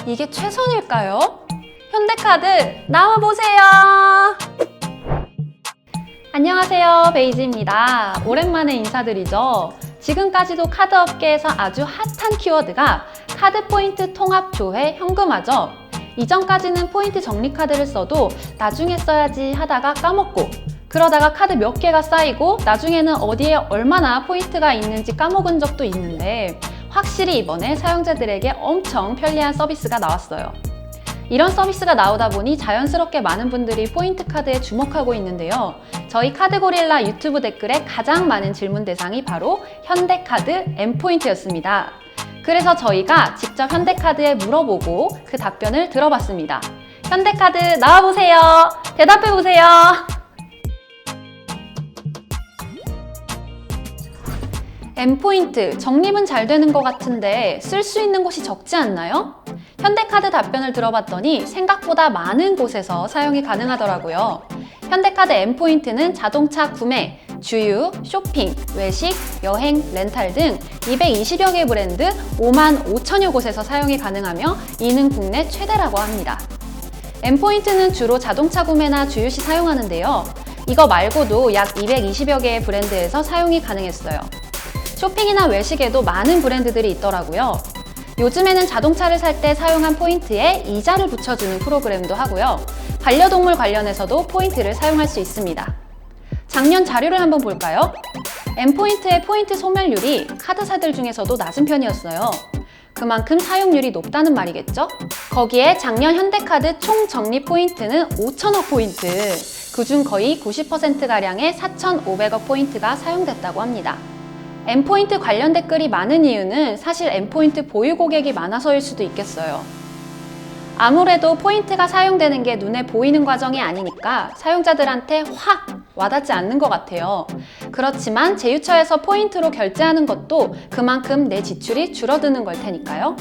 이게 최선일까요? 현대카드 나와보세요! 안녕하세요, 베이지입니다. 오랜만에 인사드리죠. 지금까지도 카드 업계에서 아주 핫한 키워드가 카드 포인트 통합 조회 현금화죠. 이전까지는 포인트 적립카드를 써도 나중에 써야지 하다가 까먹고, 그러다가 카드 몇 개가 쌓이고 나중에는 어디에 얼마나 포인트가 있는지 까먹은 적도 있는데, 확실히 이번에 사용자들에게 엄청 편리한 서비스가 나왔어요. 이런 서비스가 나오다 보니 자연스럽게 많은 분들이 포인트 카드에 주목하고 있는데요. 저희 카드고릴라 유튜브 댓글에 가장 많은 질문 대상이 바로 현대카드 M포인트였습니다. 그래서 저희가 직접 현대카드에 물어보고 그 답변을 들어봤습니다. 현대카드 나와보세요. 대답해보세요. M포인트, 적립은 잘 되는 것 같은데 쓸 수 있는 곳이 적지 않나요? 현대카드 답변을 들어봤더니 생각보다 많은 곳에서 사용이 가능하더라고요. 현대카드 M포인트는 자동차 구매, 주유, 쇼핑, 외식, 여행, 렌탈 등 220여 개 브랜드 5만 5천여 곳에서 사용이 가능하며 이는 국내 최대라고 합니다. M포인트는 주로 자동차 구매나 주유 시 사용하는데요. 이거 말고도 약 220여 개의 브랜드에서 사용이 가능했어요. 쇼핑이나 외식에도 많은 브랜드들이 있더라고요. 요즘에는 자동차를 살 때 사용한 포인트에 이자를 붙여주는 프로그램도 하고요. 반려동물 관련해서도 포인트를 사용할 수 있습니다. 작년 자료를 한번 볼까요? M포인트의 포인트 소멸률이 카드사들 중에서도 낮은 편이었어요. 그만큼 사용률이 높다는 말이겠죠? 거기에 작년 현대카드 총 적립 포인트는 5천억 포인트, 그중 거의 90%가량의 4,500억 포인트가 사용됐다고 합니다. M포인트 관련 댓글이 많은 이유는 사실 M포인트 보유 고객이 많아서일 수도 있겠어요. 아무래도 포인트가 사용되는 게 눈에 보이는 과정이 아니니까 사용자들한테 확 와닿지 않는 것 같아요. 그렇지만 제휴처에서 포인트로 결제하는 것도 그만큼 내 지출이 줄어드는 걸 테니까요.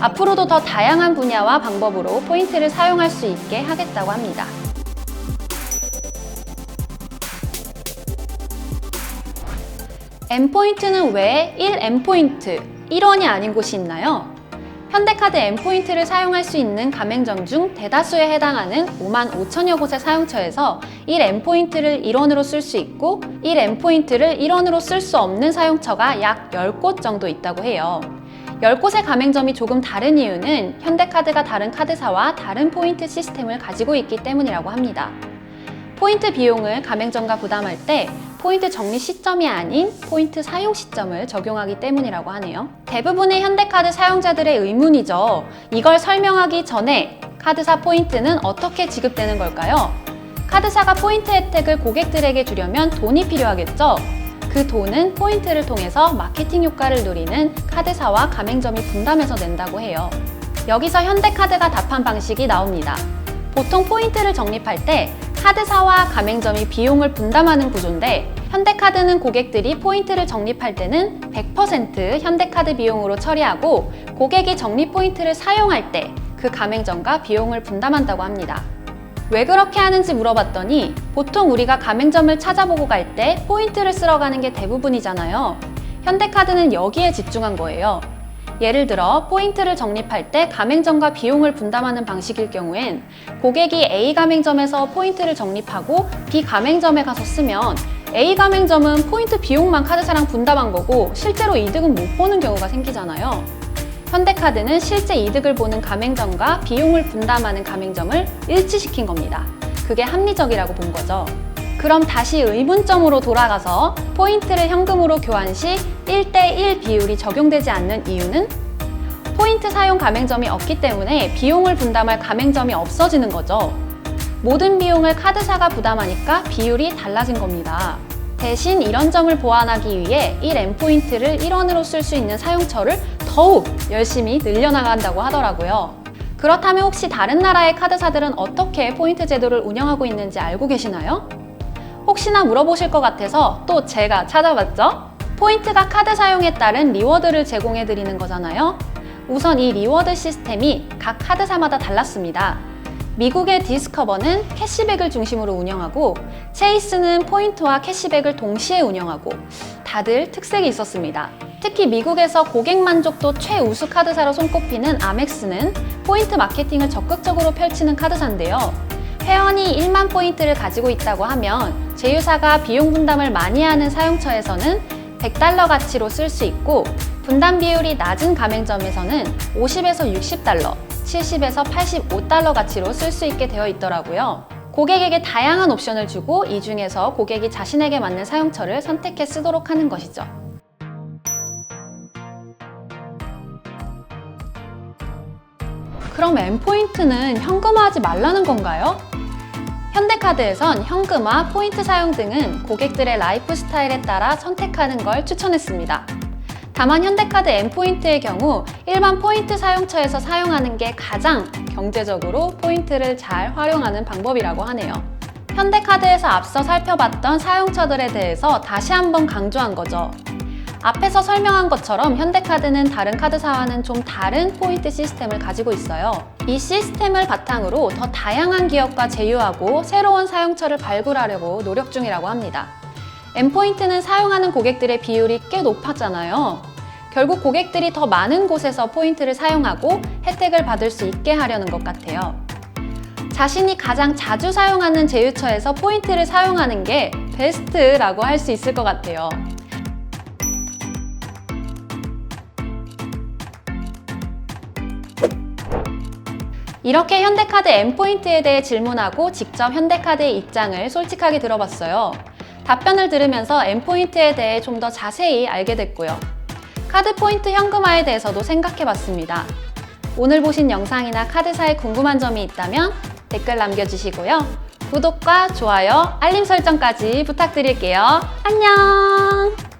앞으로도 더 다양한 분야와 방법으로 포인트를 사용할 수 있게 하겠다고 합니다. M포인트는 왜 1M포인트, 1원이 아닌 곳이 있나요? 현대카드 M포인트를 사용할 수 있는 가맹점 중 대다수에 해당하는 5만 5천여 곳의 사용처에서 1M포인트를 1원으로 쓸 수 있고 1M포인트를 1원으로 쓸 수 없는 사용처가 약 10곳 정도 있다고 해요. 10곳의 가맹점이 조금 다른 이유는 현대카드가 다른 카드사와 다른 포인트 시스템을 가지고 있기 때문이라고 합니다. 포인트 비용을 가맹점과 부담할 때 포인트 적립 시점이 아닌 포인트 사용 시점을 적용하기 때문이라고 하네요. 대부분의 현대카드 사용자들의 의문이죠. 이걸 설명하기 전에 카드사 포인트는 어떻게 지급되는 걸까요? 카드사가 포인트 혜택을 고객들에게 주려면 돈이 필요하겠죠? 그 돈은 포인트를 통해서 마케팅 효과를 누리는 카드사와 가맹점이 분담해서 낸다고 해요. 여기서 현대카드가 답한 방식이 나옵니다. 보통 포인트를 적립할 때 카드사와 가맹점이 비용을 분담하는 구조인데, 현대카드는 고객들이 포인트를 적립할 때는 100% 현대카드 비용으로 처리하고 고객이 적립 포인트를 사용할 때 그 가맹점과 비용을 분담한다고 합니다. 왜 그렇게 하는지 물어봤더니 보통 우리가 가맹점을 찾아보고 갈 때 포인트를 쓰러 가는 게 대부분이잖아요. 현대카드는 여기에 집중한 거예요. 예를 들어 포인트를 적립할 때 가맹점과 비용을 분담하는 방식일 경우엔 고객이 A 가맹점에서 포인트를 적립하고 B 가맹점에 가서 쓰면 A 가맹점은 포인트 비용만 카드사랑 분담한 거고 실제로 이득은 못 보는 경우가 생기잖아요. 현대카드는 실제 이득을 보는 가맹점과 비용을 분담하는 가맹점을 일치시킨 겁니다. 그게 합리적이라고 본 거죠. 그럼 다시 의문점으로 돌아가서 포인트를 현금으로 교환 시 1대1 비율이 적용되지 않는 이유는 포인트 사용 가맹점이 없기 때문에 비용을 분담할 가맹점이 없어지는 거죠. 모든 비용을 카드사가 부담하니까 비율이 달라진 겁니다. 대신 이런 점을 보완하기 위해 1M포인트를 1원으로 쓸 수 있는 사용처를 더욱 열심히 늘려나간다고 하더라고요. 그렇다면 혹시 다른 나라의 카드사들은 어떻게 포인트 제도를 운영하고 있는지 알고 계시나요? 혹시나 물어보실 것 같아서 또 제가 찾아봤죠? 포인트가 카드 사용에 따른 리워드를 제공해 드리는 거잖아요. 우선 이 리워드 시스템이 각 카드사마다 달랐습니다. 미국의 디스커버는 캐시백을 중심으로 운영하고 체이스는 포인트와 캐시백을 동시에 운영하고 다들 특색이 있었습니다. 특히 미국에서 고객 만족도 최우수 카드사로 손꼽히는 아멕스는 포인트 마케팅을 적극적으로 펼치는 카드사인데요. 회원이 1만 포인트를 가지고 있다고 하면 제휴사가 비용 분담을 많이 하는 사용처에서는 $100 가치로 쓸 수 있고, 분담 비율이 낮은 가맹점에서는 $50에서 $60, $70에서 $85 가치로 쓸 수 있게 되어 있더라고요. 고객에게 다양한 옵션을 주고 이 중에서 고객이 자신에게 맞는 사용처를 선택해 쓰도록 하는 것이죠. 그럼 N포인트는 현금화하지 말라는 건가요? 현대카드에선 현금화, 포인트 사용 등은 고객들의 라이프 스타일에 따라 선택하는 걸 추천했습니다. 다만 현대카드 N포인트의 경우 일반 포인트 사용처에서 사용하는 게 가장 경제적으로 포인트를 잘 활용하는 방법이라고 하네요. 현대카드에서 앞서 살펴봤던 사용처들에 대해서 다시 한번 강조한 거죠. 앞에서 설명한 것처럼 현대카드는 다른 카드사와는 좀 다른 포인트 시스템을 가지고 있어요. 이 시스템을 바탕으로 더 다양한 기업과 제휴하고 새로운 사용처를 발굴하려고 노력 중이라고 합니다. N포인트는 사용하는 고객들의 비율이 꽤 높았잖아요. 결국 고객들이 더 많은 곳에서 포인트를 사용하고 혜택을 받을 수 있게 하려는 것 같아요. 자신이 가장 자주 사용하는 제휴처에서 포인트를 사용하는 게 베스트라고 할 수 있을 것 같아요. 이렇게 현대카드 N포인트에 대해 질문하고 직접 현대카드의 입장을 솔직하게 들어봤어요. 답변을 들으면서 N포인트에 대해 좀 더 자세히 알게 됐고요. 카드 포인트 현금화에 대해서도 생각해봤습니다. 오늘 보신 영상이나 카드사에 궁금한 점이 있다면 댓글 남겨주시고요. 구독과 좋아요, 알림 설정까지 부탁드릴게요. 안녕!